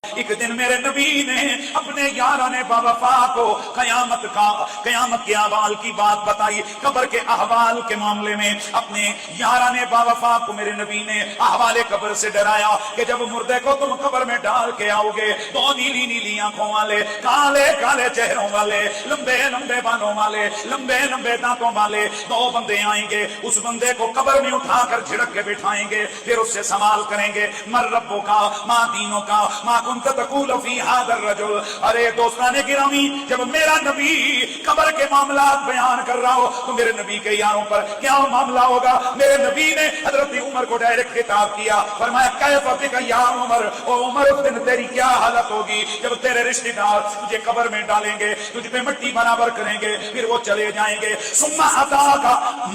ایک دن میرے نبی نے اپنے یاران باوفا کو قیامت کے احوال کی بات بتائی، قبر کے احوال کے معاملے میں اپنے یاران باوفا کو میرے نبی نے احوال قبر سے ڈرایا کہ جب مردے کو تم قبر میں ڈال کے آؤ گے، دو نیلی نیلی آنکھوں والے، کالے کالے چہروں والے، لمبے لمبے بالوں والے، لمبے لمبے دانتوں والے دو بندے آئیں گے۔ اس بندے کو قبر میں اٹھا کر جھڑک کے بٹھائیں گے، پھر اس سے سوال کریں گے مر ربو کا، ماں دینوں کا، ماں كنت تقول في هذا الرجل۔ ارے دوستان گرامی، جب میرا نبی قبر کے معاملات بیان کر رہا ہو تو میرے نبی کے یاروں پر کیا معاملہ ہوگا؟ میرے نبی نے حضرت عمر کو ڈائریکٹ خطاب کیا، فرمایا کیف بک یا عمر، او عمر اس دن تیری کیا حالت ہوگی جب تیرے رشتے دار تجھے قبر میں ڈالیں گے، تجھ پہ مٹی برابر کریں گے، پھر وہ چلے جائیں گے۔ ثم اتاک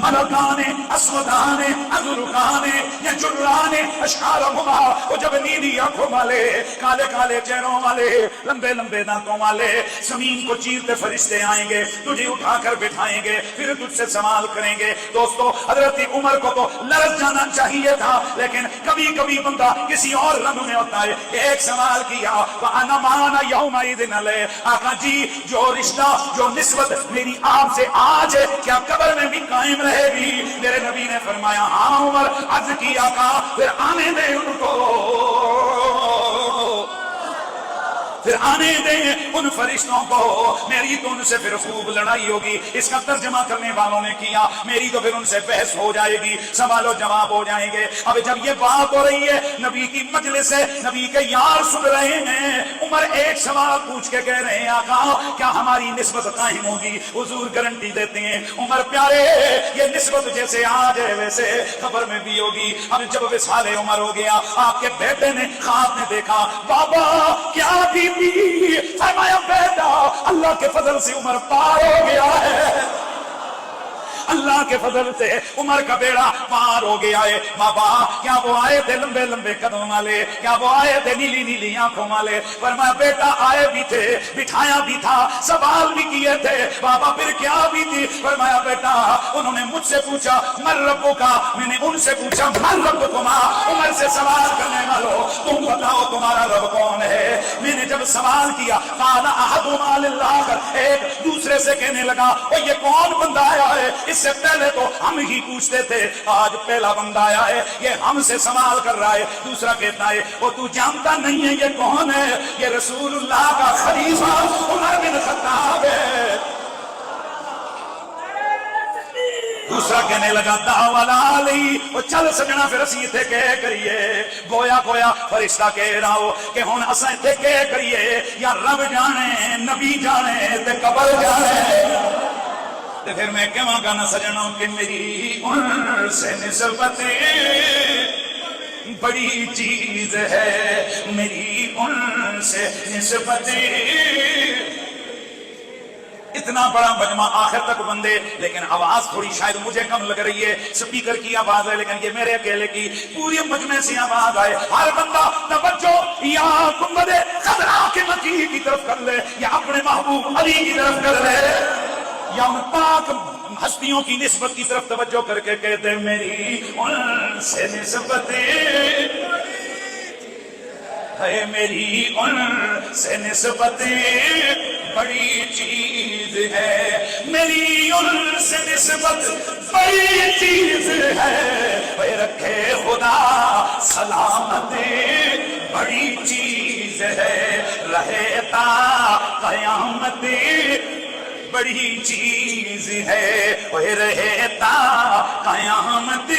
ملکان اسودان ازرقان یجران اشعارهما، وہ جب نیلی آنکھوں والے، کالے کالے چہروں والے، لمبے لمبے دانتوں والے زمین کو چیرتے فرشتے آئیں گے، تجھے اٹھا کر بٹھائیں گے، پھر تجھ سے سوال کریں گے۔ دوستو حضرت عمر کو تو لرز جانا چاہیے تھا، لیکن کبھی کبھی بندہ کسی اور رنگ میں ہوتا ہے۔ ایک سوال کیا وَأَنَا مَعَنَا يَوْمَئِذٍ عَلَيْهِ، آقا جی جو رشتہ جو نسبت میری آپ سے آج ہے کیا قبر میں بھی قائم رہے گی؟ میرے نبی نے فرمایا ہاں عمر، عرض کی آقا پھر آنے دے ان کو، پھر آنے دیں ان فرشتوں کو، میری تو ان سے پھر خوب لڑائی ہوگی۔ اس کا ترجمہ کرنے والوں نے کیا میری تو پھر ان سے بحث ہو جائے گی، سوال و جواب ہو جائیں گے۔ اب جب یہ بات ہو رہی ہے، نبی کی مجلس ہے، نبی کے یار سن رہے ہیں، عمر ایک سوال پوچھ کے کہہ رہے ہیں آقا کیا ہماری نسبت قائم ہوگی؟ حضور گارنٹی دیتے ہیں عمر پیارے یہ نسبت جیسے آج ہے ویسے قبر میں بھی ہوگی۔ اب جب وصال عمر ہو گیا، آپ کے بیٹے نے خواب میں دیکھا بابا کیا بھی فرمایا بیٹا اللہ کے فضل سے عمر پار ہو گیا ہے، اللہ کے فضل سے عمر کا بیڑا پار ہو گیا ہے۔ بابا کیا وہ آئے تھے لمبے لمبے قدم والے، کیا وہ آئے تھے نیلی نیلی آنکھوں والے؟ فرمایا بیٹا آئے بھی تھے، بٹھایا بھی تھا، سوال بھی کیے تھے، بابا پھر کیا بھی تھی؟ فرمایا بیٹا انہوں نے مجھ سے پوچھا من ربو کا، میں نے ان سے پوچھا من ربکما، عمر سے سوال کرنے والوں تم بتاؤ تمہارا رب کون ہے؟ میں نے جب سوال کیا قال احدهما للآخر، ایک دوسرے سے کہنے لگا او یہ کون بندہ آیا ہے؟ اس سے پہلے تو ہم ہی پوچھتے تھے، آج پہلا بندہ آیا ہے یہ ہم سے سوال کر رہا ہے۔ دوسرا کہتا ہے وہ تو جانتا نہیں ہے یہ کون ہے؟ یہ رسول اللہ کا خلیفہ عمر بن خطاب ہے۔ دوسرا کہنے لگا دعوالا علی، وہ چل سجنا پھر اسی تے کہہ کریے، گویا گویا فرشتہ کہہ رہا ہو کہ ہن اساں تے کہہ کریے یا رب جانے نبی جانے تے قبر جانے۔ تو پھر میں کہاں گا نہ سجنوں کہ میری ان سے نسبت بڑی چیز ہے، میری ان سے نسبت۔ اتنا بڑا مجمع آخر تک بندے، لیکن آواز تھوڑی شاید مجھے کم لگ رہی ہے، سپیکر کی آواز ہے لیکن یہ میرے اکیلے کی پوری مجمع سے آواز آئے۔ ہر بندہ توجہ یا گنبد خضرا کے مکی کی طرف کر لے، یا اپنے محبوب علی کی طرف کر لے، یا ان پاک ہستیوں کی نسبت کی طرف توجہ کر کے کہتے میری ان سے نسبت ہے، میری ان سے نسبت بڑی چیز ہے، میری ان سے نسبت بڑی چیز ہے، اے رکھے خدا سلامت بڑی چیز ہے، رہے تا قیامت بڑی چیز ہے، وہ رہتا قیامت